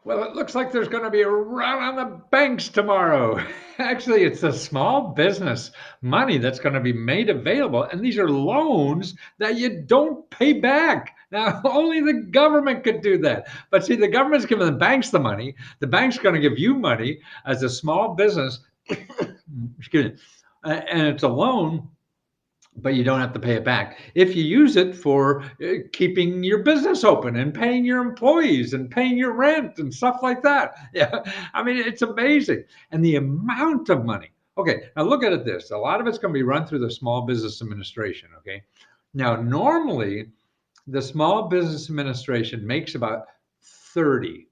Well, it looks like there's going to be a run on the banks tomorrow. Actually, it's the small business money that's going to be made available. And these are loans that you don't pay back. Now, only the government could do that. But see, the government's giving the banks the money. The bank's going to give you money as a small business. Excuse me. And it's a loan, but you don't have to pay it back if you use it for keeping your business open and paying your employees and paying your rent and stuff like that. Yeah, I mean, it's amazing. And the amount of money. Okay, now look at it this. A lot of it's going to be run through the Small Business Administration. Okay, now normally the Small Business Administration makes about 30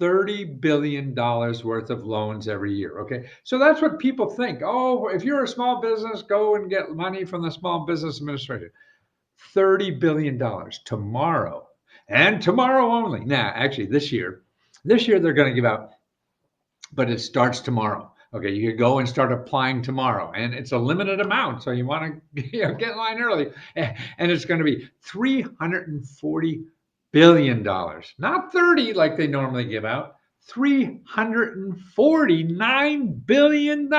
$30 billion worth of loans every year. Okay. So that's what people think. Oh, if you're a small business, go and get money from the Small Business Administration. $30 billion tomorrow and tomorrow only. Now, actually, this year they're going to give out, but it starts tomorrow. Okay, you could go and start applying tomorrow, and it's a limited amount, so you want to get in line early. And it's going to be $340 billion, not 30 like they normally give out. $349 billion,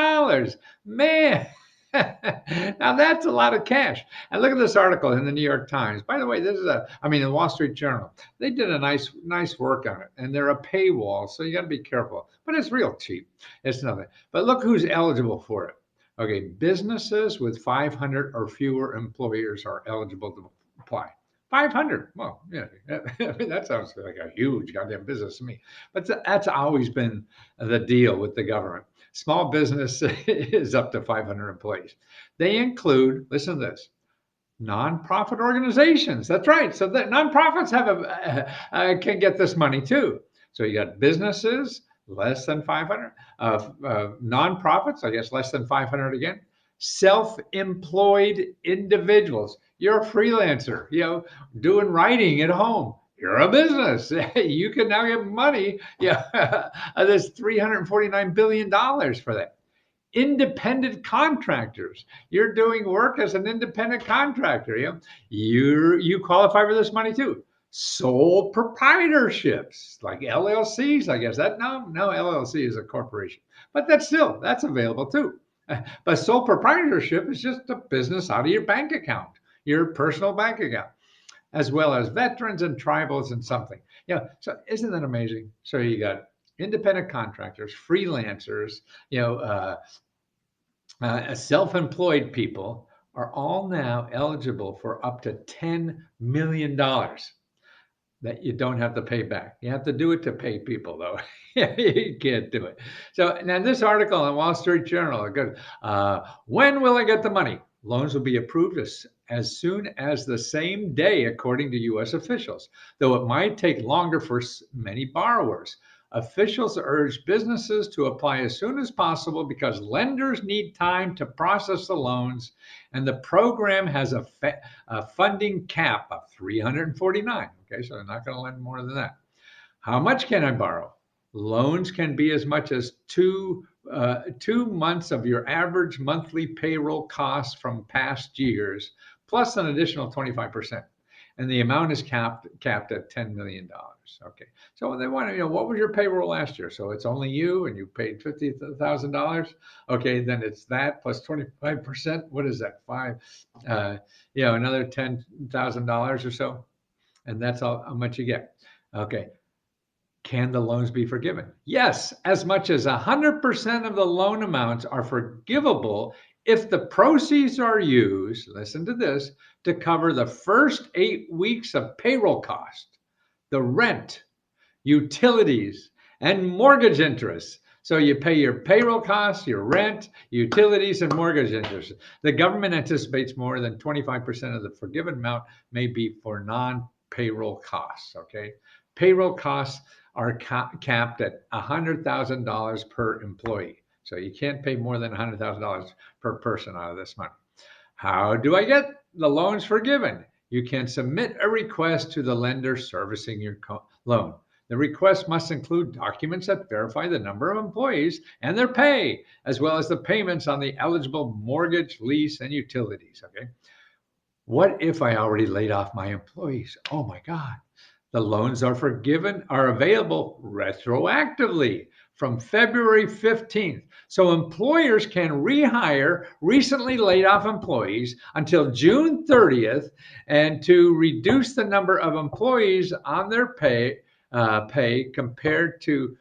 man. Now that's a lot of cash. And look at this article in the New York Times. By the way, this is the Wall Street Journal. They did a nice work on it, and they're a paywall, so you got to be careful. But it's real cheap. It's nothing. But look who's eligible for it. Okay, businesses with 500 or fewer employers are eligible to apply. 500. Well, yeah, I mean, that sounds like a huge goddamn business to me. But that's always been the deal with the government. Small business is up to 500 employees. They include, listen to this, nonprofit organizations. That's right. So that nonprofits can get this money too. So you got businesses less than 500, nonprofits, I guess less than 500 again, self-employed individuals. You're a freelancer, doing writing at home. You're a business. You can now get money. Yeah, there's $349 billion for that. Independent contractors. You're doing work as an independent contractor. You qualify for this money too. Sole proprietorships like LLCs, I guess. That no LLC is a corporation, but that's available too. But sole proprietorship is just a business out of your bank account, your personal bank account, as well as veterans and tribals and something. So isn't that amazing? So you got independent contractors, freelancers, self-employed people are all now eligible for up to $10 million that you don't have to pay back. You have to do it to pay people, though. You can't do it. So now this article in Wall Street Journal, good. When will I get the money? Loans will be approved as soon as the same day, according to U.S. officials, though it might take longer for many borrowers. Officials urge businesses to apply as soon as possible because lenders need time to process the loans, and the program has a funding cap of 349. Okay, so they're not going to lend more than that. How much can I borrow? Loans can be as much as 2 months of your average monthly payroll costs from past years, plus an additional 25%. And the amount is capped at $10 million. Okay. So they want to, what was your payroll last year? So it's only you and you paid $50,000. Okay. Then it's that plus 25%. What is that? Another $10,000 or so. And that's how much you get. Okay. Can the loans be forgiven? Yes, as much as 100% of the loan amounts are forgivable if the proceeds are used, listen to this, to cover the first 8 weeks of payroll cost, the rent, utilities, and mortgage interest. So you pay your payroll costs, your rent, utilities, and mortgage interest. The government anticipates more than 25% of the forgiven amount may be for non-payroll costs, okay? Payroll costs are capped at $100,000 per employee. So you can't pay more than $100,000 per person out of this money. How do I get the loans forgiven? You can submit a request to the lender servicing your loan. The request must include documents that verify the number of employees and their pay, as well as the payments on the eligible mortgage, lease, and utilities. Okay. What if I already laid off my employees? Oh my God. The loans are available retroactively from February 15th. So employers can rehire recently laid off employees until June 30th, and to reduce the number of employees on their pay compared to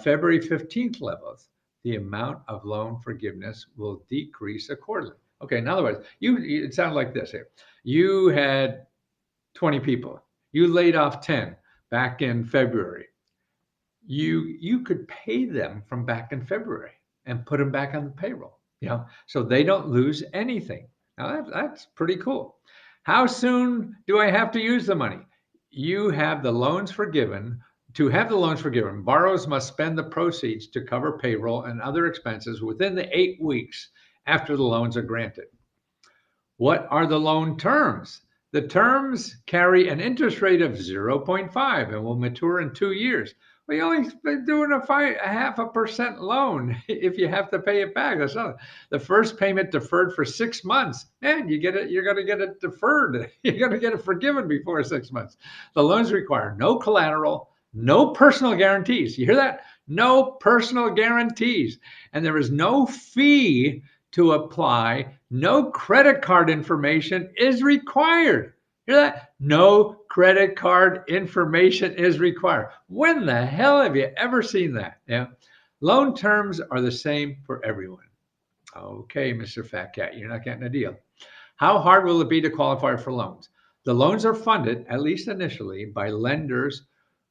February 15th levels, the amount of loan forgiveness will decrease accordingly. Okay, in other words, it sounds like this here. You had 20 people. You laid off 10 back in February. You could pay them from back in February and put them back on the payroll, so they don't lose anything. Now that's pretty cool. How soon do I have to use the money? You have the loans forgiven. To have the loans forgiven, borrowers must spend the proceeds to cover payroll and other expenses within the 8 weeks after the loans are granted. What are the loan terms? The terms carry an interest rate of 0.5 and will mature in 2 years. We only been doing a 0.5% loan if you have to pay it back. That's not the first payment deferred for 6 months. Man, you're going to get it deferred. You're going to get it forgiven before 6 months. The loans require no collateral, no personal guarantees. You hear that? No personal guarantees. And there is no fee to apply. No credit card information is required. Hear that? No credit card information is required. When the hell have you ever seen that? Yeah. Loan terms are the same for everyone. Okay, Mr. Fat Cat, you're not getting a deal. How hard will it be to qualify for loans? The loans are funded, at least initially, by lenders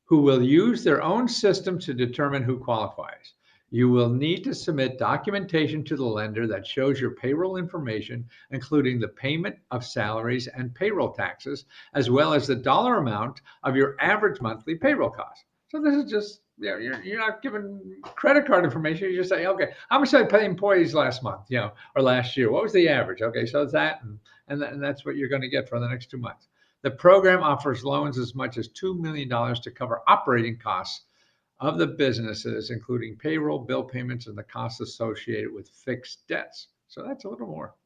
who will use their own system to determine who qualifies. You will need to submit documentation to the lender that shows your payroll information, including the payment of salaries and payroll taxes, as well as the dollar amount of your average monthly payroll cost. So this is just, you're not giving credit card information. You just say, okay, how much did I pay employees last month, or last year? What was the average? Okay, so it's that, and that's what you're going to get for the next 2 months. The program offers loans as much as $2 million to cover operating costs of the businesses, including payroll, bill payments, and the costs associated with fixed debts. So that's a little more.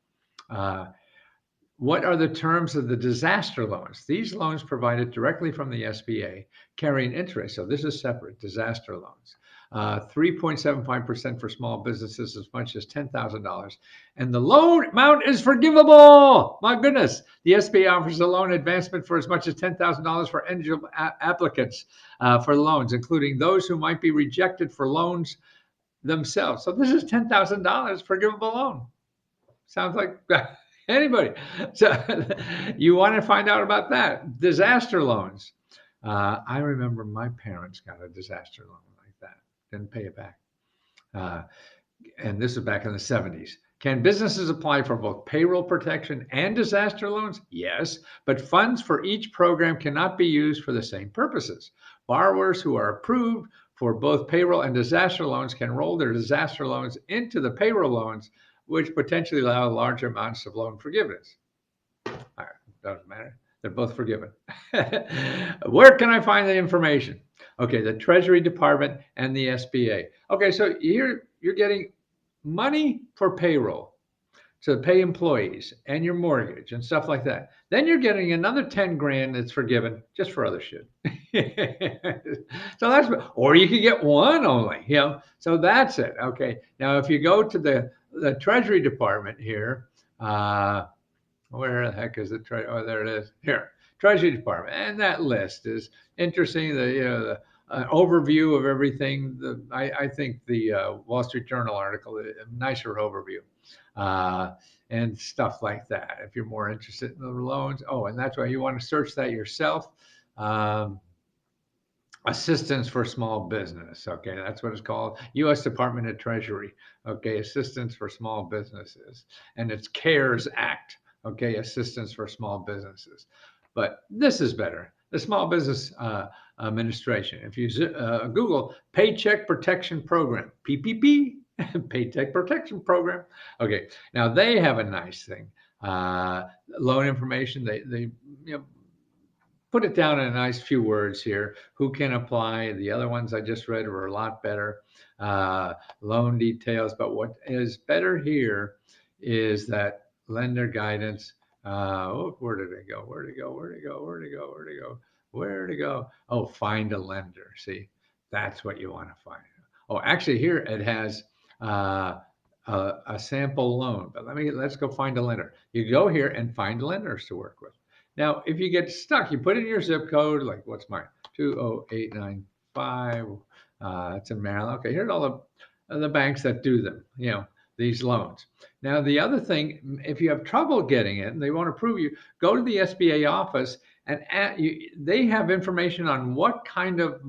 What are the terms of the disaster loans? These loans provided directly from the SBA carry an interest. So this is separate, disaster loans. 3.75% for small businesses, as much as $10,000. And the loan amount is forgivable. My goodness. The SBA offers a loan advancement for as much as $10,000 for eligible applicants for loans, including those who might be rejected for loans themselves. So this is $10,000 forgivable loan. Sounds like anybody. So you want to find out about that. Disaster loans. I remember my parents got a disaster loan like that. Didn't pay it back. And this is back in the 70s. Can businesses apply for both payroll protection and disaster loans? Yes, but funds for each program cannot be used for the same purposes. Borrowers who are approved for both payroll and disaster loans can roll their disaster loans into the payroll loans, which potentially allow larger amounts of loan forgiveness. All right, doesn't matter. They're both forgiven. Where can I find the information? Okay, the Treasury Department and the SBA. Okay, so you're getting money for payroll to pay employees and your mortgage and stuff like that. Then you're getting another 10 grand that's forgiven just for other shit. So that's, or you could get one only, so that's it. Okay. Now, if you go to the Treasury Department here, where the heck is it? Oh, there it is. Here, Treasury Department, and that list is interesting. The overview of everything. I think the Wall Street Journal article, a nicer overview, and stuff like that. If you're more interested in the loans, and that's why you want to search that yourself. Assistance for small business. Okay, that's what it's called. U.S. Department of Treasury. Okay, assistance for small businesses, and it's CARES Act. Okay, assistance for small businesses. But this is better. The Small Business Administration. If you Google Paycheck Protection Program, PPP, Paycheck Protection Program. Okay, now they have a nice thing. Loan information. They put it down in a nice few words here. Who can apply? The other ones I just read were a lot better. Loan details. But what is better here is that lender guidance, Where did it go? Where did it go? Where did it go? Where did it go? Where did it go? Where did it go? Oh, find a lender. See, that's what you want to find. Oh, actually, here it has uh, a sample loan. But let's go find a lender. You go here and find lenders to work with. Now, if you get stuck, you put in your zip code. Like, what's mine? 20895. It's in Maryland. Okay, here's all the banks that do them. These loans. Now, the other thing, if you have trouble getting it and they want to approve you, go to the SBA office and they have information on what kind of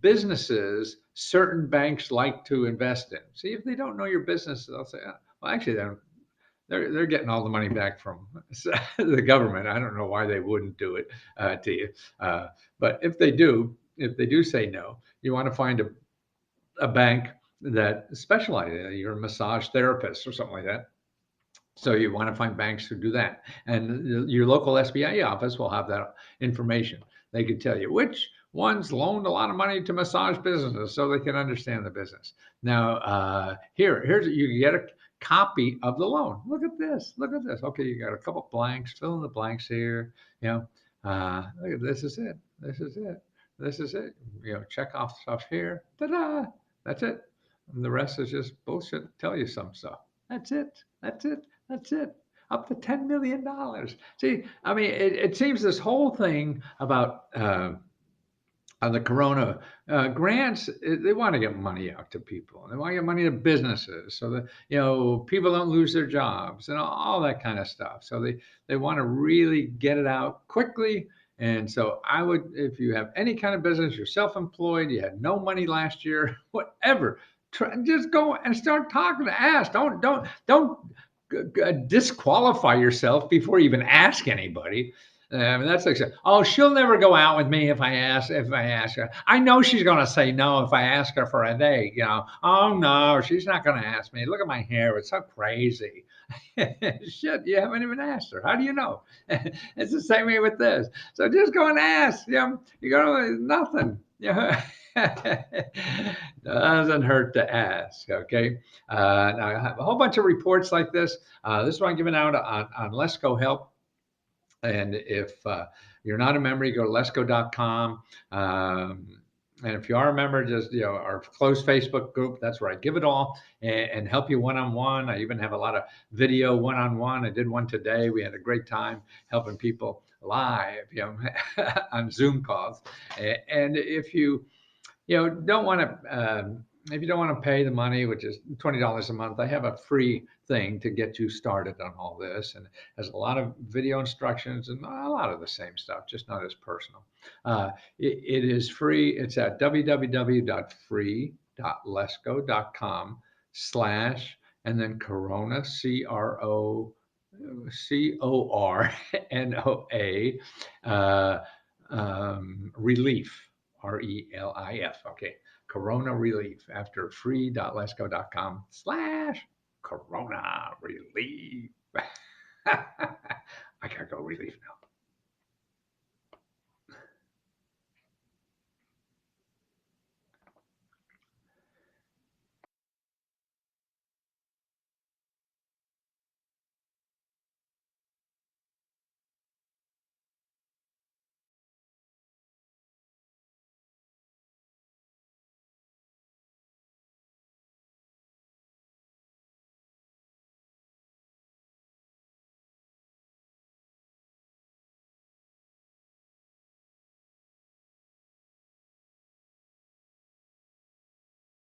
businesses certain banks like to invest in. See, if they don't know your business, they'll say, well, actually, they're getting all the money back from the government. I don't know why they wouldn't do it to you. But if they do say no, you want to find a bank that specializes. You're a massage therapist or something like that. So you want to find banks who do that. And your local SBA office will have that information. They can tell you which ones loaned a lot of money to massage businesses so they can understand the business. Now, here's you get a copy of the loan. Look at this. Look at this. Okay, you got a couple blanks. Fill in the blanks here. Look at this is it. This is it. This is it. Check off stuff here. Ta-da! That's it. And the rest is just bullshit. Tell you some stuff. That's it. That's it. That's it. Up to $10 million. See, it seems this whole thing about the Corona grants, they want to get money out to people. They want to get money to businesses so that people don't lose their jobs and all that kind of stuff. So they want to really get it out quickly. And so I would, if you have any kind of business, you're self-employed, you had no money last year, whatever, just go and start talking to ask. Don't disqualify yourself before you even ask anybody. That's like, oh, she'll never go out with me if I ask her. I know she's going to say no if I ask her for a date. Oh no, she's not going to ask me. Look at my hair; it's so crazy. Shit, you haven't even asked her. How do you know? It's the same way with this. So just go and ask. You're going to nothing. Doesn't hurt to ask. Okay. Now I have a whole bunch of reports like this. This one given out on Lesko Help. And if you're not a member, you go to lesko.com. And if you are a member, just our closed Facebook group, that's where I give it all and help you one-on-one. I even have a lot of video one-on-one. I did one today. We had a great time helping people live, on Zoom calls. And if you don't want to, if you don't want to pay the money, which is $20 a month, I have a free thing to get you started on all this, and has a lot of video instructions and a lot of the same stuff, just not as personal. It is free. It's at www.free.lesko.com/ and then Corona, CORONA, relief. RELIF. Okay. Corona relief after free.lesko.com/Corona relief. I gotta go relief now.